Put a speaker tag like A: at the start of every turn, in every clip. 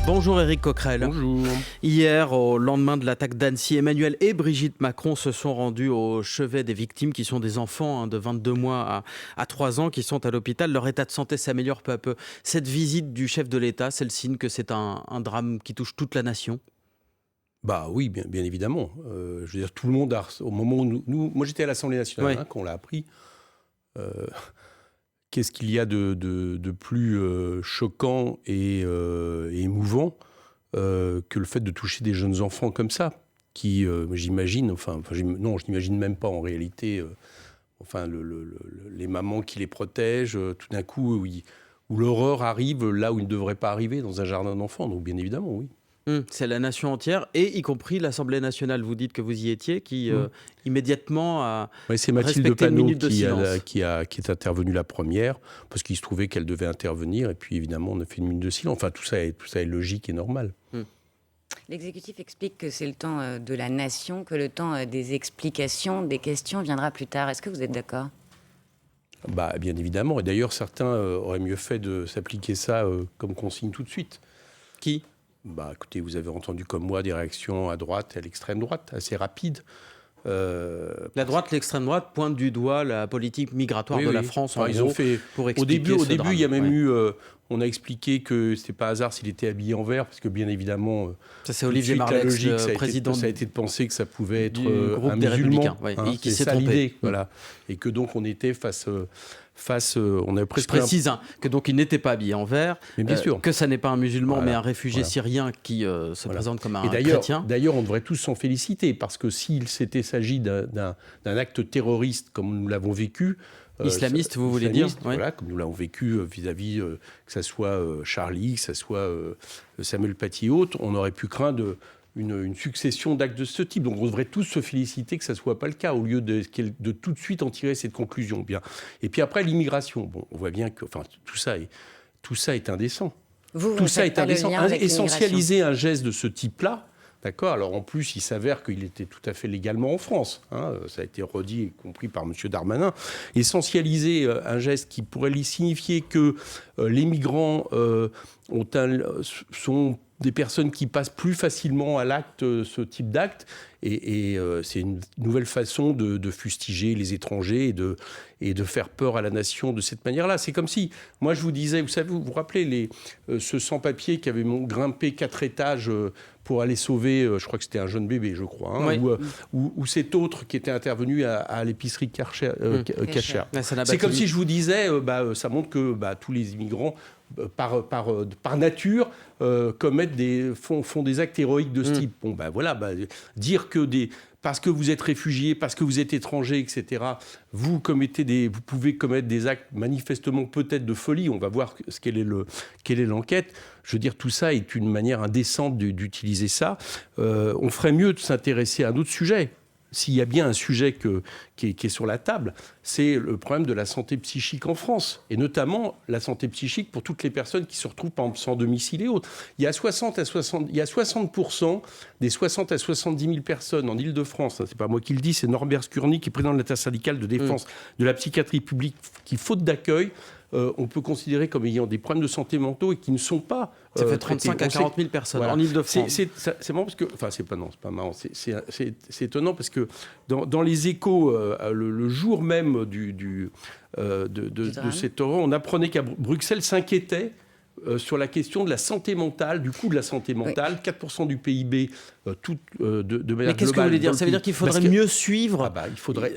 A: Bonjour Éric Coquerel.
B: Bonjour.
A: Hier, au lendemain de l'attaque d'Annecy, Emmanuel et Brigitte Macron se sont rendus au chevet des victimes qui sont des enfants de 22 mois à 3 ans qui sont à l'hôpital. Leur état de santé s'améliore peu à peu. Cette visite du chef de l'État, c'est le signe que c'est un drame qui touche toute la nation?
B: Bah oui, bien évidemment. Je veux dire, tout le monde au moment où moi j'étais à l'Assemblée nationale,
A: Oui.
B: quand on l'a appris. Qu'est-ce qu'il y a de plus choquant et émouvant que le fait de toucher des jeunes enfants comme ça, qui, j'imagine, non, je n'imagine même pas en réalité, les mamans qui les protègent, tout d'un coup, où l'horreur arrive là où il ne devrait pas arriver, dans un jardin d'enfants. Donc bien évidemment, oui.
A: C'est la nation entière, et y compris l'Assemblée nationale. Vous dites que vous y étiez, qui immédiatement a
B: C'est Mathilde
A: respecté une
B: Panot
A: minute de silence.
B: qui est intervenue la première, parce qu'il se trouvait qu'elle devait intervenir, et puis évidemment on a fait une minute de silence. Enfin, tout ça est logique et normal.
C: L'exécutif explique que c'est le temps de la nation, que le temps des explications, des questions viendra plus tard. Est-ce que vous êtes d'accord ?
B: Bien évidemment, et d'ailleurs certains auraient mieux fait de s'appliquer ça comme consigne tout de suite.
A: Qui ?
B: Écoutez, vous avez entendu comme moi des réactions à droite et à l'extrême droite, assez rapides.
A: La droite, l'extrême droite pointe du doigt la politique migratoire de la France,
B: ils ont fait,
A: pour expliquer
B: au début, il y a même
A: eu...
B: on a expliqué que c'était pas hasard s'il était habillé en vert, parce que bien évidemment,
A: Ça, c'est Olivier Marleix, le président
B: ça a été de penser que ça pouvait être
A: du groupe
B: un
A: des
B: musulman,
A: Républicains, qui s'est
B: ça
A: trompé.
B: l'idée, voilà, et que donc on était face on avait presque
A: Je précise que donc il n'était pas habillé en vert,
B: mais bien sûr,
A: que ça n'est pas un musulman,
B: voilà,
A: mais un réfugié syrien qui se présente comme un chrétien.
B: D'ailleurs, on devrait tous s'en féliciter, parce que s'il s'était s'agi d'un acte terroriste comme nous l'avons vécu,
A: islamiste, vous voulez dire,
B: voilà, comme nous l'avons vécu vis-à-vis que ça soit Charlie, que ça soit Samuel Paty et autres, on aurait pu craindre une succession d'actes de ce type. Donc on devrait tous se féliciter que ça ne soit pas le cas, au lieu de tout de suite en tirer cette conclusion. Bien. Et puis après, l'immigration. On voit bien que tout ça est indécent.
C: Tout ça est indécent.
B: Essentialiser un geste de ce type-là, d'accord. Alors en plus, il s'avère qu'il était tout à fait légalement en France. Ça a été redit, y compris par M. Darmanin. Essentialiser un geste qui pourrait signifier que les migrants sont des personnes qui passent plus facilement à l'acte, ce type d'acte, et c'est une nouvelle façon de fustiger les étrangers et de faire peur à la nation de cette manière-là. C'est comme si, moi je vous disais, vous vous rappelez ce sans-papier qui avait grimpé 4 étages pour aller sauver, je crois que c'était un jeune bébé, je crois, ou cet autre qui était intervenu à l'épicerie Karcher. C'est comme si je vous disais, ça montre que tous les immigrants, par nature, font des actes héroïques de ce type. Dire que parce que vous êtes réfugié, parce que vous êtes étranger, etc., vous pouvez commettre des actes manifestement peut-être de folie. On va voir quelle est l'enquête. Je veux dire, tout ça est une manière indécente d'utiliser ça. On ferait mieux de s'intéresser à un autre sujet. S'il y a bien un sujet qui est sur la table, c'est le problème de la santé psychique en France, et notamment la santé psychique pour toutes les personnes qui se retrouvent, par exemple, sans domicile et autres. Il y a 60% des 60 à 70 000 personnes en Île-de-France, c'est pas moi qui le dis, c'est Norbert Skurny, qui est président de l'intersyndicale de défense de la psychiatrie publique, qui, faute d'accueil, on peut considérer comme ayant des problèmes de santé mentaux et qui ne sont pas
A: ça fait 35 à 40 000 personnes en Île-de-France.
B: C'est marrant parce que... Enfin, c'est pas marrant. C'est étonnant parce que dans les Échos, le jour même de cette horreur, on apprenait qu'à Bruxelles s'inquiétait sur la question de la santé mentale, du coût de la santé mentale, 4% du PIB, de manière globale.
A: Mais qu'est-ce que vous voulez dire ? Ça veut dire qu'il faudrait mieux suivre
B: il faudrait.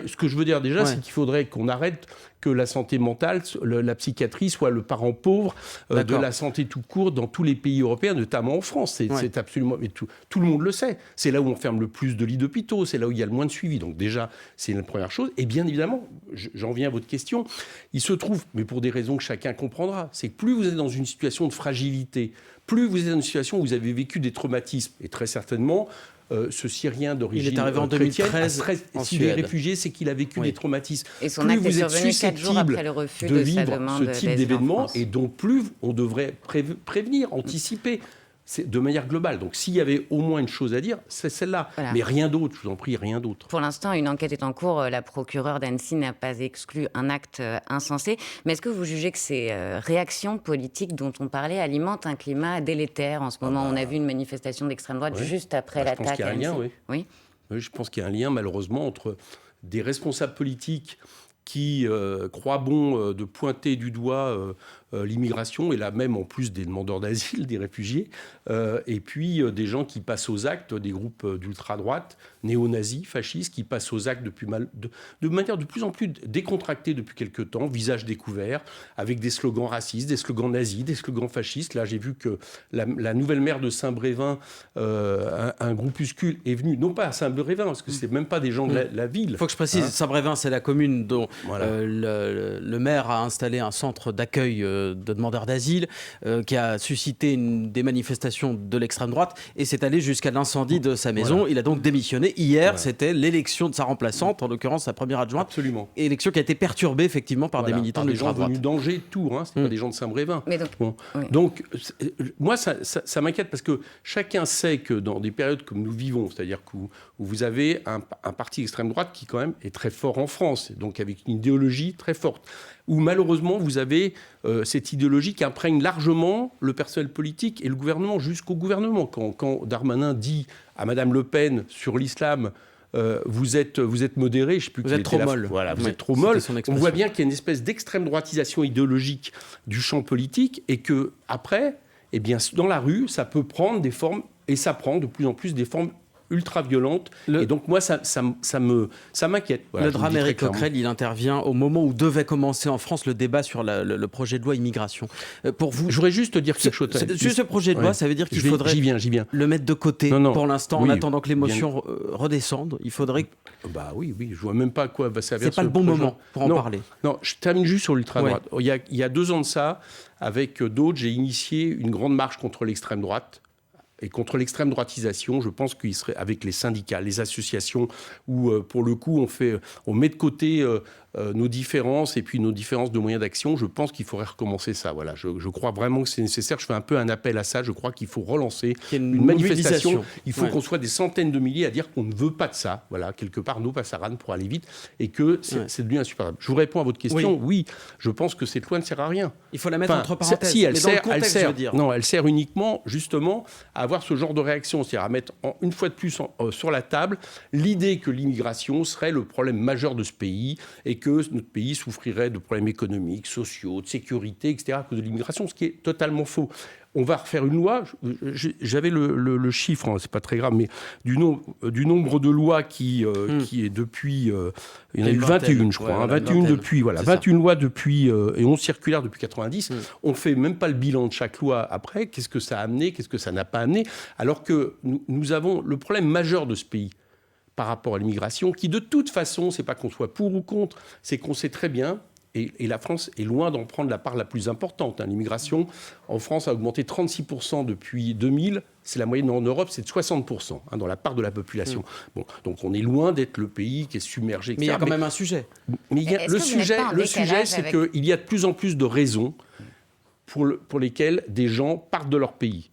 B: Ce que je veux dire déjà, c'est qu'il faudrait qu'on arrête que la santé mentale, la psychiatrie, soit le parent pauvre de la santé tout court dans tous les pays européens, notamment en France. C'est absolument... Mais tout le monde le sait. C'est là où on ferme le plus de lits d'hôpitaux, c'est là où il y a le moins de suivi. Donc déjà, c'est la première chose. Et bien évidemment, j'en viens à votre question, il se trouve, mais pour des raisons que chacun comprendra, c'est que plus vous êtes dans une situation de fragilité, plus vous êtes dans une situation où vous avez vécu des traumatismes, et très certainement... ce Syrien d'origine
A: il est arrivé en 2013
B: s'il est réfugié, c'est qu'il a vécu des traumatismes.
C: Et son acte est survenu 4 jours après le refus de sa demande
B: ce type d'événement, et donc plus on devrait prévenir, anticiper. C'est de manière globale. Donc s'il y avait au moins une chose à dire, c'est celle-là.
C: Voilà.
B: Mais rien d'autre, je vous en prie, rien d'autre.
C: Pour l'instant, une enquête est en cours. La procureure d'Annecy n'a pas exclu un acte insensé. Mais est-ce que vous jugez que ces réactions politiques dont on parlait alimentent un climat délétère en ce moment? On a vu une manifestation d'extrême droite juste après
B: je pense
C: l'attaque
B: qu'il y a un
C: à
B: lien,
C: Annecy. Oui.
B: Oui, je pense qu'il y a un lien, malheureusement, entre des responsables politiques qui croient bon de pointer du doigt l'immigration, et là même en plus des demandeurs d'asile, des réfugiés, et puis des gens qui passent aux actes, des groupes d'ultra-droite, néo-nazis, fascistes, qui passent aux actes de manière de plus en plus décontractée depuis quelques temps, visage découvert, avec des slogans racistes, des slogans nazis, des slogans fascistes. Là, j'ai vu que la nouvelle maire de Saint-Brévin, un groupuscule est venu, non pas à Saint-Brévin, parce que c'est même pas des gens de la ville.
A: Il faut que je précise, Saint-Brévin, c'est la commune dont
B: Voilà.
A: le maire a installé un centre d'accueil de demandeurs d'asile qui a suscité des manifestations de l'extrême droite et c'est allé jusqu'à l'incendie de sa maison.
B: Voilà.
A: Il a donc démissionné. Hier, c'était l'élection de sa remplaçante, en l'occurrence sa première adjointe.
B: Absolument.
A: Élection qui a été perturbée effectivement par des militants de
B: des gens
A: l'ultra-droite.
B: venus d'Angers, de Tours, c'est pas des gens de Saint-Brévin.
C: Mais donc,
B: Bon.
C: oui.
B: Donc, moi, ça m'inquiète parce que chacun sait que dans des périodes comme nous vivons, c'est-à-dire où vous avez un parti extrême droite qui quand même est très fort en France, donc avec une idéologie très forte, où malheureusement vous avez cette idéologie qui imprègne largement le personnel politique et le gouvernement, jusqu'au gouvernement. Quand Darmanin dit à Madame Le Pen sur l'islam, vous êtes modéré, je sais plus
A: vous êtes trop molle.
B: Voilà, vous
A: Oui,
B: êtes trop molle.
A: son
B: On
A: expression.
B: voit bien qu'il y a une espèce d'extrême droitisation idéologique du champ politique et que après, eh bien, dans la rue, ça peut prendre des formes, et ça prend de plus en plus des formes ultra-violente. Et donc, moi, ça m'inquiète. Voilà,
A: le drame Éric Coquerel, il intervient au moment où devait commencer en France le débat sur le projet de loi immigration. Pour vous,
B: je voudrais juste dire quelque chose.
A: Juste ce projet de loi, ça veut dire qu'il faudrait le mettre de côté pour l'instant, en attendant que l'émotion redescende. Il faudrait...
B: Bah oui, je vois même pas à quoi va servir.
A: C'est pas le bon moment pour en parler.
B: Non, je termine juste sur l'ultra-droite. Il y a 2 ans de ça, avec d'autres, j'ai initié une grande marche contre l'extrême droite. Et contre l'extrême droitisation, je pense qu'il serait avec les syndicats, les associations, où pour le coup on met de côté nos différences et puis nos différences de moyens d'action. Je pense qu'il faudrait recommencer ça. Voilà, je crois vraiment que c'est nécessaire. Je fais un peu un appel à ça. Je crois qu'il faut relancer une manifestation. Il faut qu'on soit des centaines de milliers à dire qu'on ne veut pas de ça. Voilà, quelque part, nos passaranes pour aller vite et que c'est devenu insupportable. Je vous réponds à votre question. Oui, je pense que cette loi ne sert à rien.
A: Il faut la mettre entre parenthèses.
B: Si, elle sert,
A: je veux dire.
B: Non, elle sert uniquement, justement, à avoir ce genre de réaction, c'est-à-dire à mettre une fois de plus sur la table l'idée que l'immigration serait le problème majeur de ce pays et que notre pays souffrirait de problèmes économiques, sociaux, de sécurité, etc., à cause de l'immigration, ce qui est totalement faux. On va refaire une loi, j'avais le chiffre, c'est pas très grave, mais du nombre de lois qui est depuis... il y en a eu 21, je crois. 21 depuis, 21 lois depuis, et 11 circulaires depuis 90. On ne fait même pas le bilan de chaque loi après. Qu'est-ce que ça a amené, qu'est-ce que ça n'a pas amené, alors que nous avons le problème majeur de ce pays par rapport à l'immigration, qui de toute façon, c'est pas qu'on soit pour ou contre, c'est qu'on sait très bien, et la France est loin d'en prendre la part la plus importante. L'immigration en France a augmenté 36% depuis 2000. C'est la moyenne en Europe, c'est de 60% dans la part de la population. Bon, donc on est loin d'être le pays qui est submergé, etc.
A: Mais il y a quand même un sujet.
B: Mais le sujet, c'est qu'il y a de plus en plus de raisons pour lesquelles des gens partent de leur pays.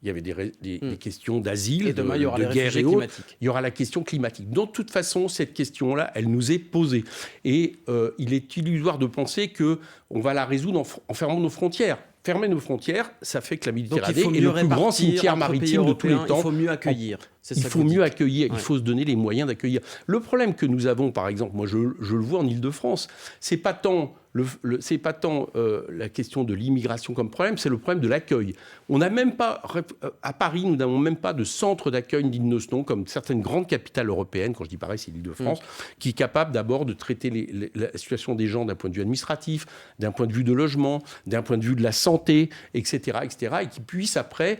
B: Il y avait des questions d'asile,
A: demain, il y aura
B: de
A: les
B: guerre
A: réfugiés
B: et autres.
A: climatiques.
B: Il y aura la question climatique. De toute façon, cette question-là, elle nous est posée. Et il est illusoire de penser qu'on va la résoudre en fermant nos frontières. Fermer nos frontières, ça fait que la Méditerranée est le plus grand cimetière maritime de tous les temps.
A: Il faut mieux accueillir.
B: Il faut mieux accueillir, il faut se donner les moyens d'accueillir. Le problème que nous avons, par exemple, moi je le vois en Île-de-France, c'est pas tant la question de l'immigration comme problème, c'est le problème de l'accueil. On n'a même pas, à Paris, nous n'avons même pas de centre d'accueil digne de ce nom, comme certaines grandes capitales européennes, quand je dis Paris, c'est l'Île-de-France, qui est capable d'abord de traiter la situation des gens d'un point de vue administratif, d'un point de vue de logement, d'un point de vue de la santé, etc., et qui puisse après,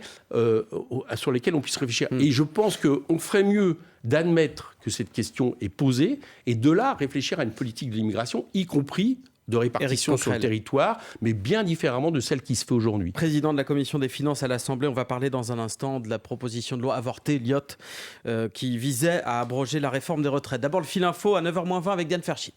B: sur lesquels on puisse réfléchir. Et je pense qu'on ferait mieux d'admettre que cette question est posée et de là réfléchir à une politique de l'immigration, y compris de répartition sur le territoire, mais bien différemment de celle qui se fait aujourd'hui.
A: Président de la Commission des finances à l'Assemblée, on va parler dans un instant de la proposition de loi avortée, Lyotte, qui visait à abroger la réforme des retraites. D'abord, le fil info à 9h-20 avec Diane Ferchit.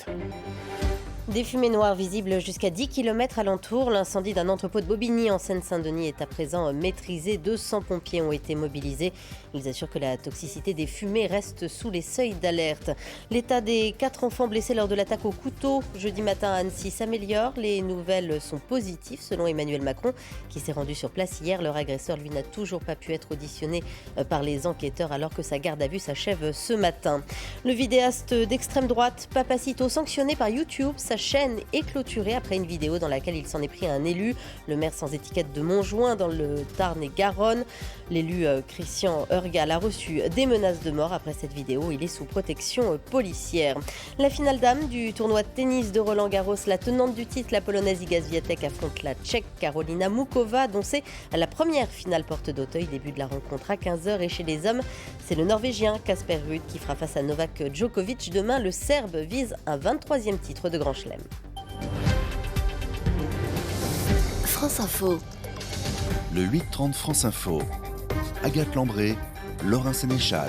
D: Des fumées noires visibles jusqu'à 10 km alentour. L'incendie d'un entrepôt de Bobigny en Seine-Saint-Denis est à présent maîtrisé. 200 pompiers ont été mobilisés. Ils assurent que la toxicité des fumées reste sous les seuils d'alerte. L'état des 4 enfants blessés lors de l'attaque au couteau jeudi matin à Annecy s'améliore. Les nouvelles sont positives selon Emmanuel Macron qui s'est rendu sur place hier. Leur agresseur, lui, n'a toujours pas pu être auditionné par les enquêteurs alors que sa garde à vue s'achève ce matin. Le vidéaste d'extrême droite Papacito sanctionné par YouTube. Sa chaîne est clôturée après une vidéo dans laquelle il s'en est pris à un élu, le maire sans étiquette de Montjoint dans le Tarn-et-Garonne. L'élu Christian Heurgal a reçu des menaces de mort après cette vidéo. Il est sous protection policière. La finale dame du tournoi de tennis de Roland-Garros, la tenante du titre, la polonaise Iga Swiatek affronte la tchèque Karolina Mukova, dont c'est la première finale porte d'Auteuil. Début de la rencontre à 15h. Et chez les hommes, c'est le Norvégien Casper Ruud qui fera face à Novak Djokovic. Demain, le Serbe vise un 23e titre de Grand Chelem.
E: France Info.
F: Le 8-30 France Info. Agathe Lambré, Laurin Sénéchal.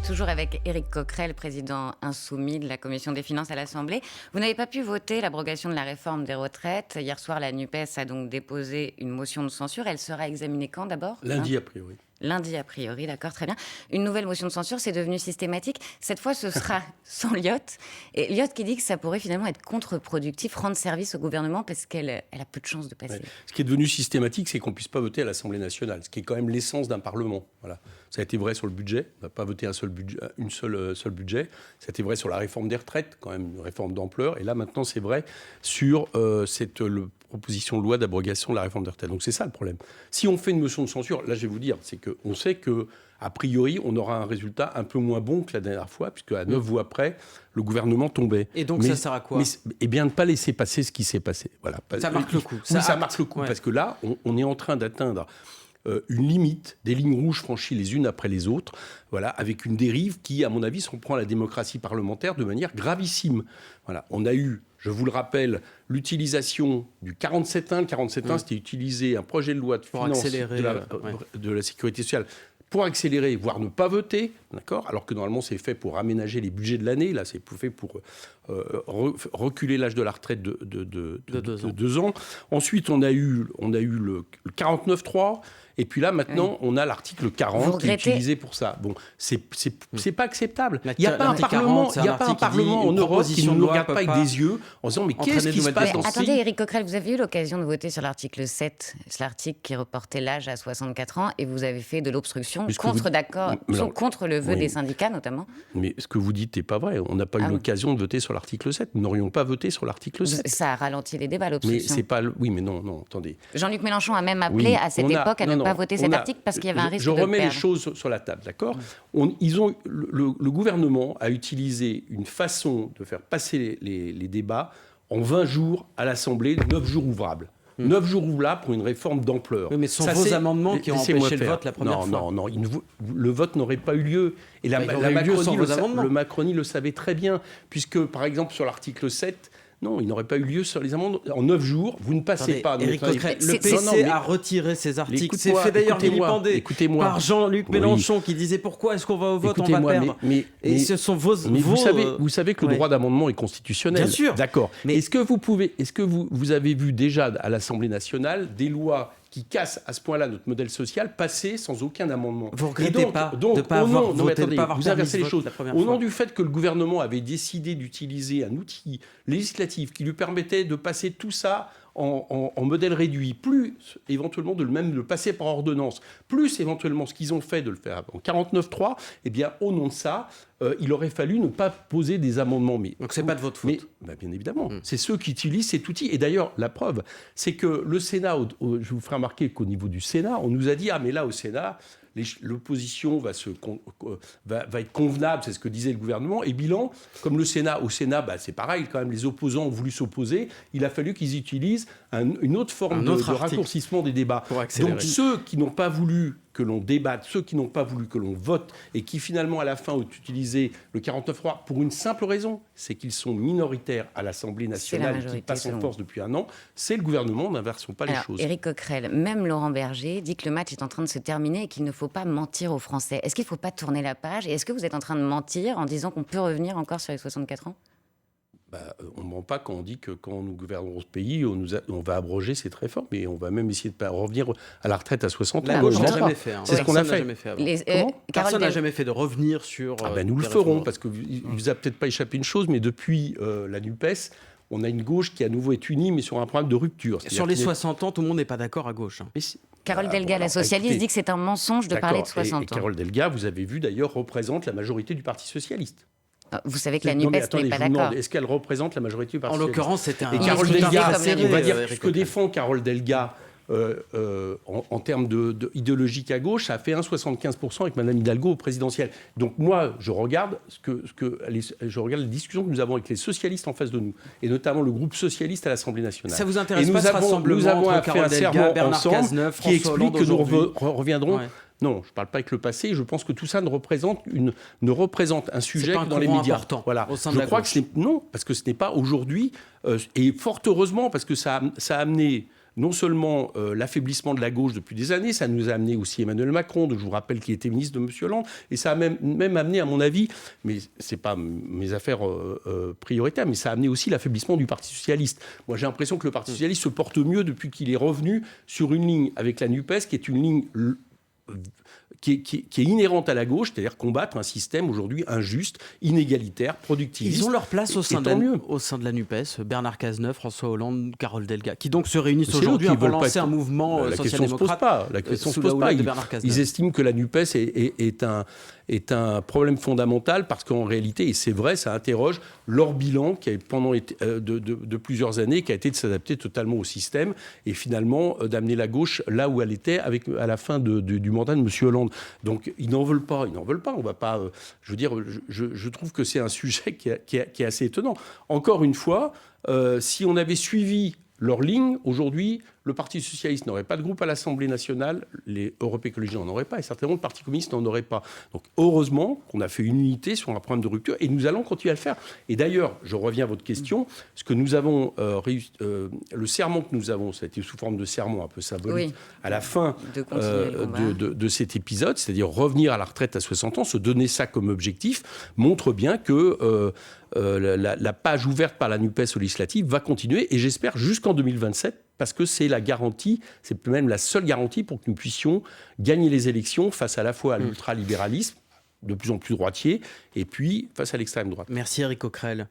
C: Toujours avec Éric Coquerel, président insoumis de la Commission des finances à l'Assemblée. Vous n'avez pas pu voter l'abrogation de la réforme des retraites. Hier soir, la NUPES a donc déposé une motion de censure. Elle sera examinée quand d'abord ?
B: Lundi, a priori.
C: Lundi, a priori, d'accord, très bien. Une nouvelle motion de censure, c'est devenu systématique. Cette fois, ce sera sans Lyotte. Et Lyotte qui dit que ça pourrait finalement être contre-productif, rendre service au gouvernement parce qu'elle a peu de chances de passer.
B: Ouais. Ce qui est devenu systématique, c'est qu'on ne puisse pas voter à l'Assemblée nationale, ce qui est quand même l'essence d'un Parlement. Voilà. Ça a été vrai sur le budget. On n'a pas voté un seul budget. Ça a été vrai sur la réforme des retraites, quand même une réforme d'ampleur. Et là, maintenant, c'est vrai sur cette proposition de loi d'abrogation de la réforme des retraites. Donc c'est ça le problème. Si on fait une motion de censure, là je vais vous dire, c'est qu'on sait qu'a priori on aura un résultat un peu moins bon que la dernière fois, puisque à 9 voix près, le gouvernement tombait.
A: Et donc ça sert à quoi ?
B: Eh bien, ne pas laisser passer ce qui s'est passé. Voilà.
A: Ça marque le coup.
B: Oui, ça marque le coup, parce que là, on est en train d'atteindre une limite, des lignes rouges franchies les unes après les autres, voilà, avec une dérive qui, à mon avis, s'en prend à la démocratie parlementaire de manière gravissime. Voilà. On a eu, je vous le rappelle, l'utilisation du 47.1. Le 47.1, c'était utiliser un projet de loi de finances de la sécurité sociale pour accélérer, voire ne pas voter, d'accord ? Alors que normalement, c'est fait pour aménager les budgets de l'année. Là, c'est fait pour reculer l'âge de la retraite de 2 ans. Ensuite, on a eu le 49.3. Et puis là, maintenant, on a l'article 40 qui est utilisé pour ça. Bon, c'est pas acceptable. Il n'y a pas un Parlement en Europe qui ne nous regarde pas avec des yeux en disant « Mais qu'est-ce qui se passe dans ce pays ?»
C: Attendez, Éric Coquerel, vous avez eu l'occasion de voter sur l'article 7, l'article qui reportait l'âge à 64 ans, et vous avez fait de l'obstruction contre le vœu des syndicats, notamment.
B: Mais ce que vous dites n'est pas vrai. On n'a pas eu l'occasion de voter sur l'article 7. Nous n'aurions pas voté sur l'article 7.
C: Ça a ralenti les débats, l'obstruction.
B: Mais c'est pas... Oui, mais non, attendez.
C: Jean-Luc Mélenchon a même appelé à cette époque à ne pas voter cet article parce qu'il y avait un risque de perdre.
B: Je remets les choses sur la table, d'accord ? Le gouvernement a utilisé une façon de faire passer les débats en 20 jours à l'Assemblée, 9 jours ouvrables. 9 jours ouvrables pour une réforme d'ampleur.
A: Oui, mais ce sont vos amendements qui ont empêché le vote la première fois.
B: Non, le vote n'aurait pas eu lieu. Et la Macronie le savait très bien, puisque, par exemple, sur l'article 7, non, il n'aurait pas eu lieu sur les amendements. En 9 jours, vous ne passez pas.
A: Éric Coquerel, le PC a retiré ces articles. C'est fait d'ailleurs vilipender par Jean-Luc Mélenchon qui disait pourquoi est-ce qu'on va au vote, on va perdre. Et ce sont vos...
B: Vous savez que le droit d'amendement est constitutionnel.
A: Bien sûr.
B: D'accord. Mais est-ce que vous avez vu déjà à l'Assemblée nationale des lois qui cassent à ce point-là notre modèle social, passer sans aucun amendement?
A: Vous ne regrettez pas de ne pas avoir voté, de ne pas avoir
B: vous inversez les choses.
A: Au
B: nom du fait que le gouvernement avait décidé d'utiliser un outil législatif qui lui permettait de passer tout ça en modèle réduit, plus éventuellement de le passer par ordonnance, plus éventuellement ce qu'ils ont fait de le faire en 49.3, eh bien, au nom de ça, il aurait fallu ne pas poser des amendements.
A: Donc c'est pas de votre faute.
B: Bien évidemment, c'est ceux qui utilisent cet outil. Et d'ailleurs, la preuve, c'est que le Sénat, je vous ferai remarquer qu'au niveau du Sénat, on nous a dit « Ah, mais là, au Sénat, l'opposition va être convenable », c'est ce que disait le gouvernement. Et bilan, comme au Sénat, c'est pareil, quand même, les opposants ont voulu s'opposer, il a fallu qu'ils utilisent une autre forme de raccourcissement des débats. Donc ceux qui n'ont pas voulu que l'on débatte, ceux qui n'ont pas voulu que l'on vote et qui finalement à la fin ont utilisé le 49.3 pour une simple raison, c'est qu'ils sont minoritaires à l'Assemblée nationale et qui passent en force depuis un an, c'est le gouvernement, n'inversons pas les choses.
C: Éric Coquerel, même Laurent Berger dit que le match est en train de se terminer et qu'il ne faut pas mentir aux Français. Est-ce qu'il ne faut pas tourner la page et est-ce que vous êtes en train de mentir en disant qu'on peut revenir encore sur les 64 ans ?
B: On ne ment pas quand on dit que quand nous gouvernerons ce pays, on va abroger cette réforme et on va même essayer de revenir à la retraite à 60 ans.
A: La gauche
B: On
A: n'a
B: ne ment
A: jamais
B: pas.
A: fait.
B: C'est ce qu'on a fait.
A: Personne n'a jamais fait de revenir sur.
B: Nous le
A: des
B: ferons,
A: réformes.
B: parce qu'il ne vous a peut-être pas échappé une chose, mais depuis la NUPES, on a une gauche qui à nouveau est unie, mais sur un problème de rupture.
A: Sur les 60 ans, tout le monde n'est pas d'accord à gauche.
C: Carole Delga, la socialiste, dit que c'est un mensonge de parler de 60 ans.
B: Et Carole Delga, vous avez vu d'ailleurs, représente la majorité du Parti socialiste.
C: Vous savez que la
B: Non, mais
C: NUPES
B: attendez,
C: n'est pas
B: je vous demande,
C: d'accord.
B: est-ce qu'elle représente la majorité du Parti
A: En
B: socialiste?
A: l'occurrence, c'était un.
B: Et Carole
C: discutable
B: Delga,
C: comme la
B: on va
C: NUPES,
B: dire
A: Eric
B: ce que
A: Coquerel.
B: défend Carole Delga en termes idéologique à gauche, ça a fait 1,75% avec Mme Hidalgo au présidentiel. Donc moi, je regarde je regarde les discussions que nous avons avec les socialistes en face de nous, et notamment le groupe socialiste à l'Assemblée nationale.
A: Ça vous intéresse
B: Et
A: pas ce rassemblement
B: nous avons
A: entre
B: fait
A: Carole
B: un
A: Delga,
B: serment
A: Bernard
B: ensemble
A: Cazeneuve,
B: qui
A: François
B: explique
A: Hollande
B: que nous
A: aujourd'hui.
B: reviendrons.
A: Ouais.
B: Non, je ne parle pas avec le passé. Je pense que tout ça ne représente un sujet
A: pas un
B: que dans les
A: courant
B: médias.
A: important
B: Voilà.
A: au sein de
B: Je
A: la
B: crois
A: gauche.
B: que non, parce que ce n'est pas aujourd'hui, et fort heureusement, parce que ça a amené non seulement l'affaiblissement de la gauche depuis des années, ça nous a amené aussi Emmanuel Macron, je vous rappelle qu'il était ministre de M. Hollande, et ça a même amené, à mon avis, mais ce n'est pas mes affaires prioritaires, mais ça a amené aussi l'affaiblissement du Parti socialiste. Moi, j'ai l'impression que le Parti socialiste se porte mieux depuis qu'il est revenu sur une ligne avec la NUPES, qui est une ligne qui est inhérente à la gauche, c'est-à-dire combattre un système aujourd'hui injuste, inégalitaire, productiviste.
A: Ils ont leur place au sein
B: tant
A: de la NUPES, Bernard Cazeneuve, François Hollande, Carole Delga, qui donc se réunissent
B: C'est eux
A: aujourd'hui
B: qui
A: pour
B: veulent pas
A: lancer
B: être-
A: un mouvement
B: La question ne se pose
A: social-démocrate
B: pas. La question
A: sous
B: se
A: la
B: pose pas.
A: houlette de Bernard Cazeneuve.
B: Ils estiment que la NUPES est un problème fondamental parce qu'en réalité, et c'est vrai, ça interroge leur bilan qui a pendant de plusieurs années, qui a été de s'adapter totalement au système et finalement d'amener la gauche là où elle était à la fin du mandat de M. Hollande. Donc ils n'en veulent pas. On va pas. Je veux dire, je trouve que c'est un sujet qui est assez étonnant. Encore une fois, si on avait suivi leur ligne, aujourd'hui, le Parti socialiste n'aurait pas de groupe à l'Assemblée nationale, les Europe Écologie n'en auraient pas, et certainement le Parti communiste n'en aurait pas. Donc heureusement qu'on a fait une unité sur un problème de rupture, et nous allons continuer à le faire. Et d'ailleurs, je reviens à votre question, ce que nous avons le serment que nous avons, ça a été sous forme de serment un peu symbolique, à la fin
C: de continuer le combat.
B: de cet épisode, c'est-à-dire revenir à la retraite à 60 ans, se donner ça comme objectif, montre bien que la page ouverte par la NUPES aux législatives va continuer, et j'espère jusqu'en 2027, parce que c'est la garantie, c'est même la seule garantie pour que nous puissions gagner les élections face à la fois à l'ultralibéralisme, de plus en plus droitier, et puis face à l'extrême droite.
A: Merci Eric Coquerel.